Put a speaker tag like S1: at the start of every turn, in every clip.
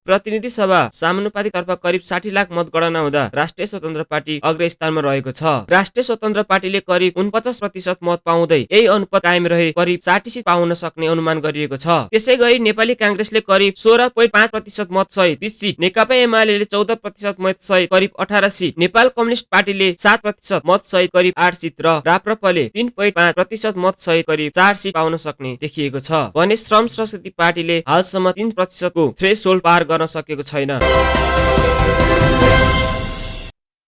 S1: प्रतिनिधि सभा समानुपातिक तर्फ करिब 60 लाख मतगणना हुँदा राष्ट्रिय स्वतन्त्र पार्टी अग्रस्थानमा रहेको छ। राष्ट्रिय स्वतन्त्र पार्टीले करिब 49% मत पाउँदै यही अनुपात कायम रहे करिब 60 सिट पाउन सक्ने अनुमान गरिएको छ। त्यसैगरी नेपाली कांग्रेसले करिब 16.5% मत सहित 20 सिट, नेकपा एमालेले 14% मत सहित करिब 18 सिट, नेपाल कम्युनिस्ट पार्टीले 7% मत सहित करिब 8 सिट र राप्रपाले 3.5% मत सहित करिब 4 सिट पाउन सक्ने देखिएको छ भने श्रम संस्कृति पार्टीले हालसम्म 3% को थ्रेसहोल्ड पार गर्न सकेको छैन।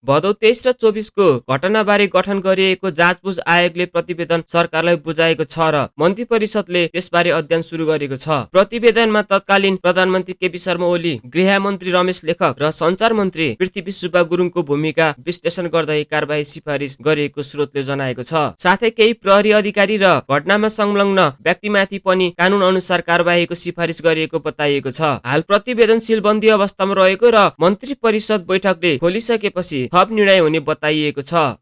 S1: भदौ 23 र 24 को घटनाबारे गठन गरिएको जाँचबुझ आयोगले प्रतिवेदन सरकारलाई बुझाएको छ र मन्त्री परिषदले त्यसबारे अध्ययन सुरु गरेको छ। प्रतिवेदनमा तत्कालीन प्रधानमन्त्री केपी शर्मा ओली, गृह मन्त्री रमेश लेखक र सञ्चार मन्त्री पृथ्वी सुब्बा गुरुङको भूमिका विश्लेषण गर्दै कारबाही सिफारिस गरिएको स्रोतले जनाएको छ। साथै केही प्रहरी अधिकारी र घटनामा संलग्न व्यक्तिमाथि पनि कानून अनुसार कारबाहीको सिफारिस गरिएको बताइएको छ। हाल प्रतिवेदन सीलबन्दी अवस्थामा रहेको र मन्त्री परिषद बैठकले खोलिसकेपछि थप निर्णय हुने बताइएको छ।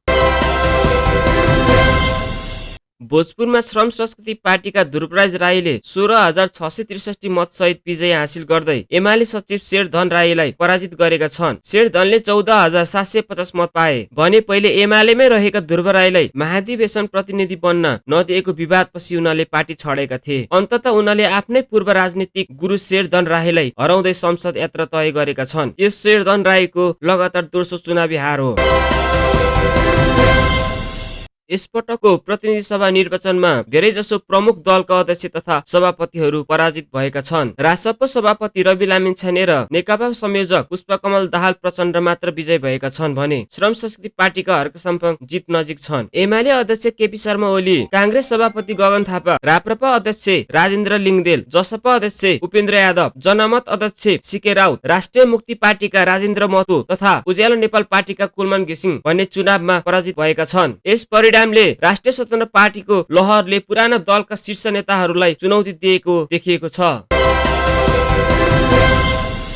S1: भोजपुरमा श्रम संस्कृति पार्टीका ध्रुवराज राईले 16,663 मत सहित विजय हासिल गर्दै एमाले सचिव शेरधन राईलाई पराजित गरेका छन्। शेरधनले 14,750 मत पाए भने पहिले एमालेमै रहेका ध्रुव राईलाई महाधिवेशन प्रतिनिधि बन्न नदिएको विवादपछि उनले पार्टी छाडेका थिए। अन्ततः उनले आफ्नै पूर्व राजनीतिक गुरु शेरधन राईलाई हराउँदै संसद यात्रा तय गरेका छन्। यस शेरधन राईको लगातार दोस्रो चुनावी हार हो। यसपटकको प्रतिनिधि सभा निर्वाचनमा धेरैजसो प्रमुख दलका अध्यक्ष तथा सभापतिहरू पराजित भएका छन्। रासप सभापति रवि लामिछाने र नेकपा संयोजक पुष्पकमल दाहाल प्रचण्ड मात्र विजय भएका छन् भने श्रम संस्कृति पार्टीका हर्कसम्पङ जित नजिक छन्। एमाले अध्यक्ष केपी शर्मा ओली, कांग्रेस सभापति गगन थापा, राप्रपा अध्यक्ष राजेन्द्र लिङदेल, जसपा अध्यक्ष उपेन्द्र यादव, जनमत अध्यक्ष सीके राउत, राष्ट्रिय मुक्ति पार्टीका राजेन्द्र महतो तथा उज्यालो नेपाल पार्टीका कुलमान घिसिङ भन्ने चुनावमा पराजित भएका छन्। यस परिणामले राष्ट्रिय स्वतन्त्र पार्टीको लहरले पुराना दलका शीर्ष नेताहरूलाई चुनौती दिएको देखिएको छ।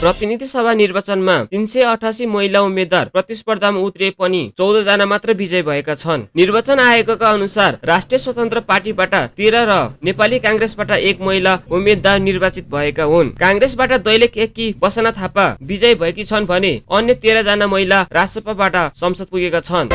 S1: प्रतिनिधि सभा निर्वाचनमा 388 महिला उम्मेद्वार प्रतिस्पर्धामा उत्रिए पनि 14 जना मात्र विजय भएका छन्। निर्वाचन आयोगका अनुसार राष्ट्रिय स्वतन्त्र पार्टीबाट 13 र नेपाली कांग्रेसबाट 1 महिला उम्मेद्वार निर्वाचित भएका हुन्। कांग्रेसबाट दैलेख एकी बसना थापा विजय भएकी छन् भने अन्य 13 जना महिला रासपाबाट संसद पुगेका छन्।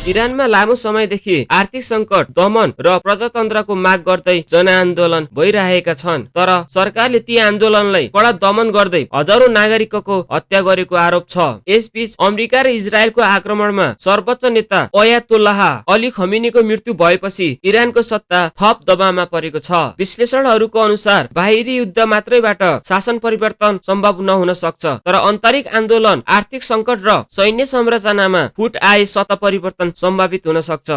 S1: इरानमा लामो समयदेखि आर्थिक संकट, दमन र प्रजातन्त्रको माग गर्दै जनआन्दोलन भइरहेका छन्, तर सरकारले ती आन्दोलनलाई कडा दमन गर्दै हजारौं नागरिकको हत्या गरेको आरोप छ। यसबीच अमेरिका र इजरायलको आक्रमणमा सर्वोच्च नेता अयातोल्लाह अली खमेनीको मृत्यु भएपछि इरानको सत्ता थप दबावमा परेको छ। विश्लेषणहरूको अनुसार बाहिरी युद्ध मात्रैबाट शासन परिवर्तन सम्भव नहुन सक्छ, तर आन्तरिक आन्दोलन, आर्थिक संकट र सैन्य संरचनामा फुट आए सत्ता परिवर्तन सम्भावित हुन सक्छ।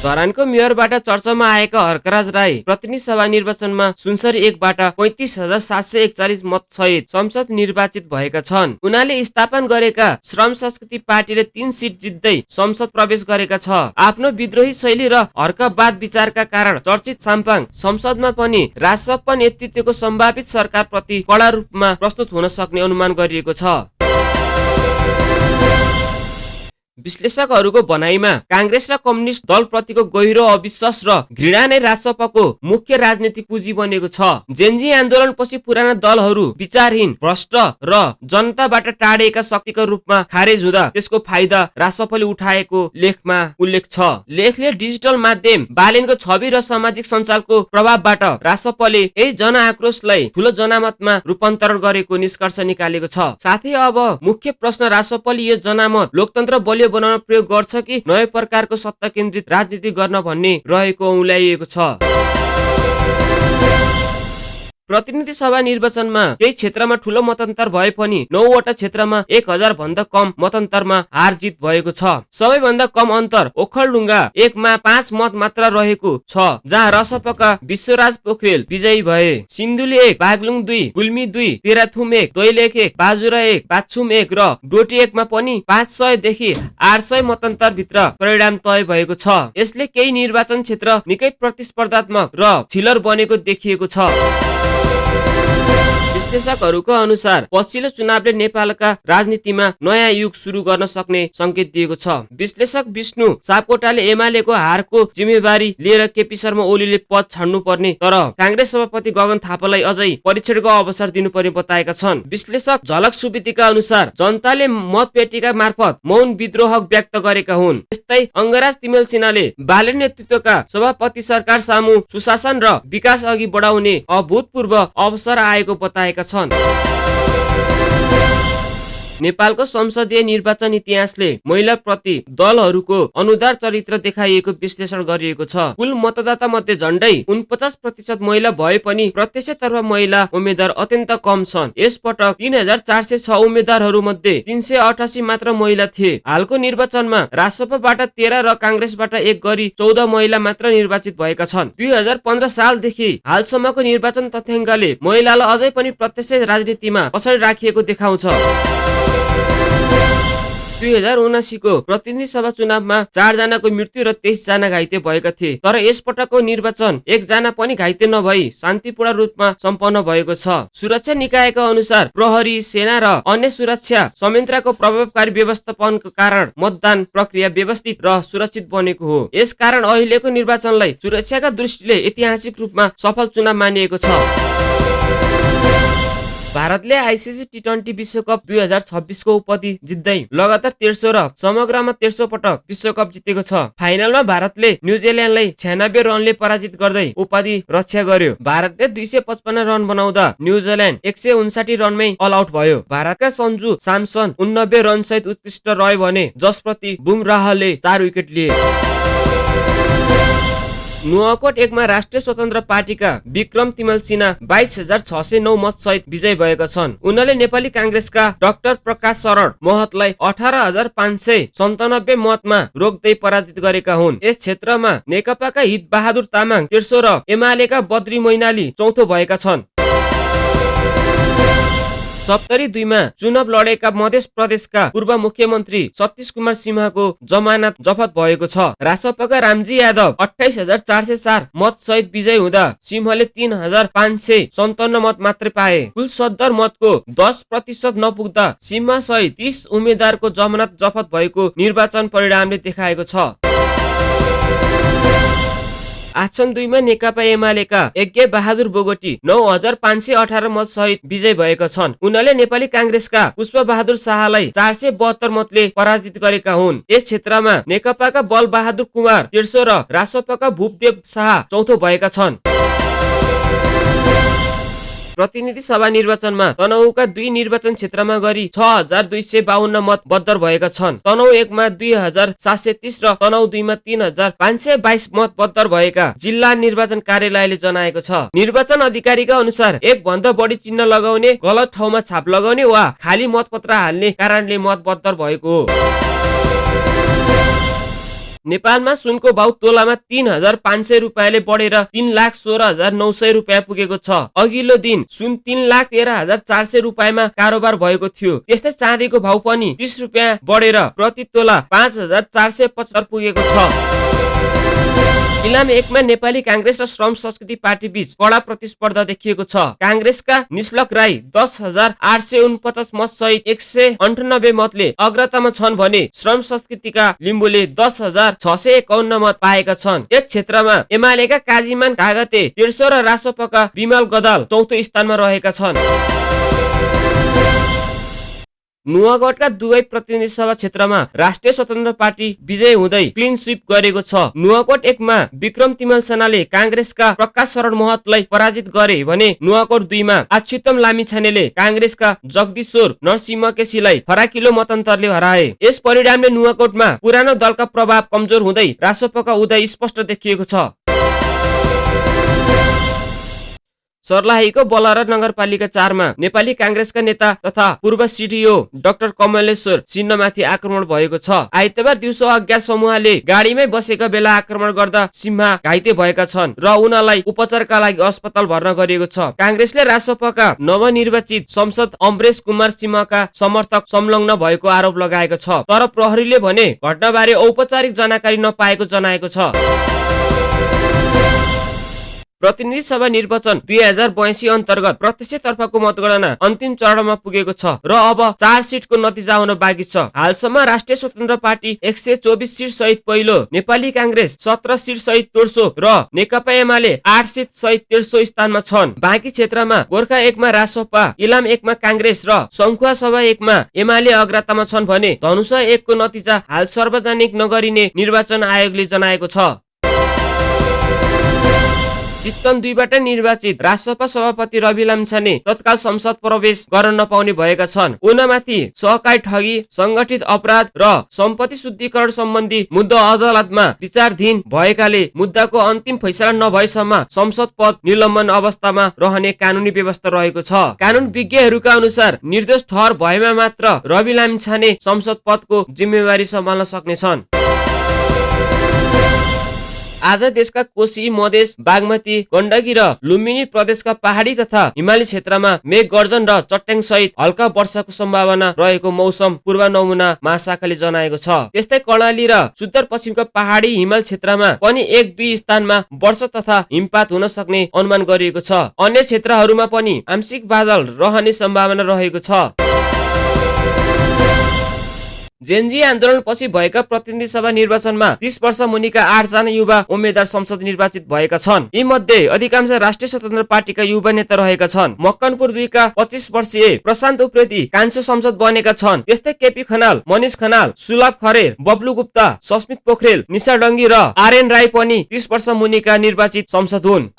S1: धरानको मेयरबाट चर्चामा आएका हर्कराज राई प्रतिनिधि सभा निर्वाचनमा सुनसरी 1 बाट 35,741 मत सहित संसद निर्वाचित भएका छन्। उनले स्थापना गरेका श्रम संस्कृति पार्टीले 3 सिट जित्दै संसद प्रवेश गरेका छ। आफ्नो विद्रोही शैली र हर्कवाद विचारका कारण चर्चित साम्पाङ संसदमा पनि राजसपा नेतृत्वको सम्भावित सरकार प्रति कडा रूपमा प्रस्तुत हुन सक्ने अनुमान गरिएको छ। विश्लेषकहरूको भनाइमा कांग्रेस र कम्युनिस्ट दल प्रतिको गहिरो अविश्वास र घृणा नै राजसपाको मुख्य राजनीतिक पुँजी बनेको छ। जेनजी आन्दोलनपछि पुराना दलहरू विचारहीन, भ्रष्ट र जनताबाट टाढिएका शक्तिका रूपमा खारेज हुँदा त्यसको फाइदा राजसपाले उठाएको लेखमा उल्लेख छ। लेखले डिजिटल माध्यम, बालेनको छवि र सामाजिक सञ्जालको प्रभावबाट राजसपाले यही जनआक्रोशलाई ठूलो जनमतमा रूपान्तरण गरेको निष्कर्ष निकालेको छ। साथै अब मुख्य प्रश्न राजसपाले यो जनमत लोकतन्त्र बलियो बनाउन प्रयोग गर्छ कि नयाँ प्रकारको सत्ता केन्द्रित राजनीति गर्न भन्ने रहेको औँल्याइएको छ। प्रतिनिधि सभा निर्वाचनमा केही क्षेत्रमा ठूलो मतान्तर भए पनि 9 वटा क्षेत्रमा 1000 भन्दा कम मतान्तरमा हार जित भएको छ। सबैभन्दा कम अन्तर ओखलढुङ्गा 1 मा 5 मत मात्र रहेको छ, जहाँ रासपाका विश्वराज पोखरेल विजयी भए। सिन्धुली 1, बागलुङ 2, गुल्मी 2, तेह्रथुम 1, दैलेख 1, बाजुरा 1, पाछुम 1 र डोटी 1 मा पनि 500 देखि 800 मतान्तर भित्र परिणाम तय भएको छ। यसले केही निर्वाचन क्षेत्र निकै प्रतिस्पर्धात्मक र थिलर बनेको देखिएको छ। विश्लेषकहरूको अनुसार पछिल्लो चुनावले नेपालका राजनीतिमा नयाँ युग सुरु गर्न सक्ने संकेत दिएको छ। विश्लेषक विष्णु सापकोटाले एमालेको हारको जिम्मेवारी लिएर केपी शर्मा ओलीले पद छाड्नु पर्ने तर कांग्रेस सभापति गगन थापालाई अझै परीक्षणको अवसर दिनुपर्ने बताएका छन्। विश्लेषक झलक सुवेदीका अनुसार जनताले मतपेटिका मार्फत मौन विद्रोह व्यक्त गरेका हुन्। त्यस्तै अंगराज तिमेल सिन्हाले बालेन नेतृत्वका सभापति सरकार सामु सुशासन र विकास अघि बढाउने अभूतपूर्व अवसर आएको बताएका छन्। नेपालको संसदीय निर्वाचन इतिहासले महिला प्रति दलहरूको अनुदार चरित्र देखाइएको विश्लेषण गरिएको छ। कुल मतदाता मध्ये झण्डै 49% महिला भए पनि प्रत्यक्षतर्फ महिला उम्मेद्वार अत्यन्त कम छन्। यसपटक 3406 उम्मेद्वारहरू मध्ये 388 मात्र महिला थिए। हालको निर्वाचनमा रासपाबाट 13 र कांग्रेसबाट 1 गरी 14 महिला मात्र निर्वाचित भएका छन्। 2015 सालदेखि हालसम्मको निर्वाचन तथ्याङ्कले महिलालाई अझै पनि प्रत्यक्ष राजनीतिमा पछाडि राखिएको देखाउँछ। 2079 को प्रतिनिधि सभा चुनावमा 4 जनाको मृत्यु र 23 जना घाइते भएका थिए। तर यसपटकको निर्वाचन 1 जना पनि घाइते नभई शान्तिपूर्ण रूपमा सम्पन्न भएको छ। सुरक्षा निकायका अनुसार प्रहरी, सेना र अन्य सुरक्षा संयन्त्रको प्रभावकारी व्यवस्थापनको कारण मतदान प्रक्रिया व्यवस्थित र सुरक्षित बनेको हो। यस कारण अहिलेको निर्वाचनलाई सुरक्षाका दृष्टिले ऐतिहासिक रूपमा सफल चुनाव मानिएको छ। भारतले आईसीसी टी20 विश्वकप 2026 को उपाधि जित्दै लगातार 13 र समग्रमा 13 पटक विश्वकप जितेको छ। फाइनलमा भारतले न्युजिल्यान्डलाई 96 रनले पराजित गर्दै उपाधि रक्षा गर्यो। भारतले 255 रन बनाउँदा न्युजिल्यान्ड 159 रनमै अल आउट भयो। भारतका सञ्जु सैमसन 89 रन सहित उत्कृष्ट रहे भने जसप्रति बुमराहले 4 विकेट लिए। नुवाकोट 1 मा राष्ट्रिय स्वतन्त्र पार्टीका विक्रम तिमल सिन्हा 22609 मत सहित विजय भएका छन्। उनले नेपाली कांग्रेसका डाक्टर प्रकाश शरण महतलाई 18597 मतमा रोक्दै पराजित गरेका हुन्। यस क्षेत्रमा नेकपाका हित बहादुर तामाङ 13 र एमालेका बद्री मैनाली चौथो भएका छन्। 72 मा चुनाव लडेका मध्य प्रदेशका पूर्व मुख्यमन्त्री सतीश कुमार सिन्हाको जमानत जफत भएको छ। रासपाका रामजी यादव 28404 मत सहित विजय हुँदा सिंहले 3557 मत मात्रै पाए। कुल सदर मतको 10% नपुग्दा सिंह सहित 30 उम्मेद्वारको जमानत जफत भएको निर्वाचन परिणामले देखाएको छ। आसन 2 मा नेकपा एमालेका यज्ञ बहादुर बोगटी 9518 मत सहित विजय भएका छन्। उनले नेपाली कांग्रेसका पुष्प बहादुर शाहलाई 472 मतले पराजित गरेका हुन्। यस क्षेत्रमा नेकपाका बल बहादुर कुमार 13 र रासपाका भूपदेव शाह चौथो भएका छन्। प्रतिनिधि सभा निर्वाचनमा तनहुका 2 निर्वाचन क्षेत्रमा गरी 6252 मत बद्दर भएका छन्। तनहु 1 मा 2730 र तनहु 2 मा 3522 मत बद्दर भएका जिल्ला निर्वाचन कार्यालयले जनाएको छ। निर्वाचन अधिकारीका अनुसार 1 भन्दा बढी चिन्ह लगाउने, गलत ठाउँमा छाप लगाउने वा खाली मतपत्र हाल्ने कारणले मत बद्दर भएको हो। नेपालमा सुनको भाउ तोलामा 3500 रुपैयाँले बढेर 3,16,900 रुपैयाँ पुगेको छ। अघिल्लो दिन सुन 3,13,400 रुपैयाँमा कारोबार भएको थियो। त्यस्तै चाँदीको भाउ पनि 30 रुपैयाँ बढेर प्रति तोला 5,475 पुगेको छ। इलाम 1 मा नेपाली कांग्रेस र श्रम संस्कृति पार्टी बीच कडा प्रतिस्पर्धा देखिएको छ। कांग्रेसका निश्लक राई 10,849 मत सहित 198 मतले अग्रतामा छन् भने श्रम संस्कृतिका लिम्बुले 10,651 मत पाएका छन्। यस क्षेत्रमा एमालेका काजीमान कागते 13 र रासपाका विमल गदाल चौथो स्थानमा रहेका छन्। नुवाकोटका दुवै प्रतिनिधि सभा क्षेत्रमा राष्ट्रिय स्वतन्त्र पार्टी विजय हुँदै क्लिन स्वीप गरेको छ। नुवाकोट 1 मा विक्रम तिमल सेनाले कांग्रेसका प्रकाश शरण महतलाई पराजित गरे भने नुवाकोट 2 मा अच्युतम लामिछानेले कांग्रेसका जगदीश्वर नरसिंह केसीलाई फराकिलो मतन्तरले हराए। यस परिणामले नुवाकोटमा पुरानो दलका प्रभाव कमजोर हुँदै रासपाका उदय स्पष्ट देखिएको छ। सर्लाहीको बलरा नगरपालिका 4 मा नेपाली कांग्रेसका नेता तथा पूर्व सीडीओ डाक्टर कमलेश्वर सिन्हामाथि आक्रमण भएको छ। आइतबार दिउँसो अज्ञात समूहले गाडीमै बसेका बेला आक्रमण गर्दा सिन्हा घाइते भएका छन् र उनलाई उपचारका लागि अस्पताल भर्ना गरिएको छ। कांग्रेसले रासपाका नवनिर्वाचित सांसद अमरेश कुमार सिंहका समर्थक संलग्न भएको आरोप लगाएको छ। तर प्रहरीले भने घटनाबारे औपचारिक जानकारी नपाएको जनाएको छ। प्रतिनिधि सभा निर्वाचन 2082 अन्तर्गत प्रत्यक्षतर्फको मतगणना अन्तिम चरणमा पुगेको छ र अब 4 सिटको नतिजा आउन बाँकी छ। हालसम्म राष्ट्रिय स्वतन्त्र पार्टी 124 सिट सहित पहिलो, नेपाली कांग्रेस 17 सिट सहित दोस्रो र नेकपा एमाले 8 सिट सहित तेस्रो स्थानमा छन्। बाँकी क्षेत्रमा गोर्खा 1 मा रासपा, इलाम 1 मा कांग्रेस र संखुवा सभा 1 मा एमाले अग्रतामा छन् भने धनुषा 1 को नतिजा हाल सार्वजनिक नगरिने निर्वाचन आयोगले जनाएको छ। चितवन 2 बाट निर्वाचित रासपा सभापति रवि लामिछाने तत्काल संसद प्रवेश गर्न नपाउने भएका छन्। उनमाथि सहकारी ठगी, संगठित अपराध र सम्पत्ति शुद्धिकरण सम्बन्धी मुद्दा अदालतमा विचाराधीन भएकाले मुद्दाको अन्तिम फैसला नभएसम्म संसद पद निलम्बन अवस्थामा रहने कानुनी व्यवस्था रहेको छ। कानुन विज्ञहरूका अनुसार निर्दोष ठहर भएमा मात्र रवि लामिछाने संसद पदको जिम्मेवारी सम्हाल्न सक्नेछन्। आज देशका कोशी, मधेस, बागमती, गण्डकी र लुम्बिनी प्रदेशका पहाडी तथा हिमाली क्षेत्रमा मेघ गर्जन र चट्याङ सहित हल्का वर्षाको सम्भावना रहेको मौसम पूर्वानुमान महाशाखाले जनाएको छ। त्यस्तै कर्णाली र सुदूरपश्चिमका पहाडी हिमाल क्षेत्रमा पनि 1-2 स्थानमा वर्षा तथा हिमपात हुन सक्ने अनुमान गरिएको छ। अन्य क्षेत्रहरूमा पनि आंशिक बादल रहने सम्भावना रहेको छ। जेनजी आन्दोलनपछि भएका प्रतिनिधि सभा निर्वाचनमा 30 वर्ष मुनिका 8 जना युवा उम्मेद्वार संसद निर्वाचित भएका छन्। यी मध्ये अधिकांश राष्ट्रिय स्वतन्त्र पार्टीका युवा नेता रहेका छन्। मकनपुर 2 का 25 वर्षीय प्रशान्त उप्रेती कान्छो संसद बनेका छन्। त्यस्तै केपी खनाल, मनिष खनाल, सुलभ खरेल, बब्लु गुप्ता, सस्मित पोखरेल, निशा डङ्गी र आरएन राई पनि 30 वर्ष मुनिका निर्वाचित संसद हुन्।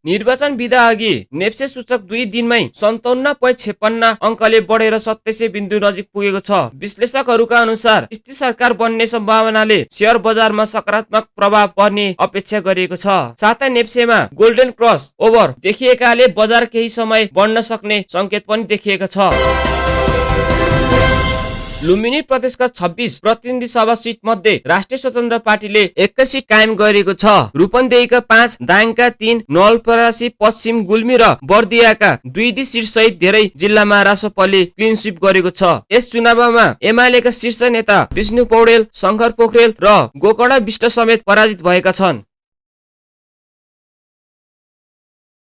S1: निर्वाचन बिदा अघि नेप्से सूचक 2 दिनमै 57.56 अंकले बढेर 2700 बिन्दु नजिक पुगेको छ। विश्लेषकहरूका अनुसार स्थिर सरकार बन्ने सम्भावनाले शेयर बजारमा सकारात्मक प्रभाव पर्ने अपेक्षा गरिएको छ। साथै नेप्सेमा गोल्डन क्रस ओभर देखिएकाले बजार केही समय बढ्न सक्ने संकेत पनि देखिएको छ। लुम्बिनी प्रदेशका 26 प्रतिनिधि सभा सिट मध्ये राष्ट्रिय स्वतन्त्र पार्टीले 21 सिट कायम गरेको छ। रूपन्देहीका 5, दाङका 3, नवलपरासी, पश्चिम गुल्मी र बर्दियाका 2 सिट सहित धेरै जिल्लामा रासपाले क्लिन स्वीप गरेको छ। यस चुनावमा एमालेका शीर्ष नेता विष्णु पौडेल, शंकर पोखरेल र गोकर्ण विष्ट समेत पराजित भएका छन्।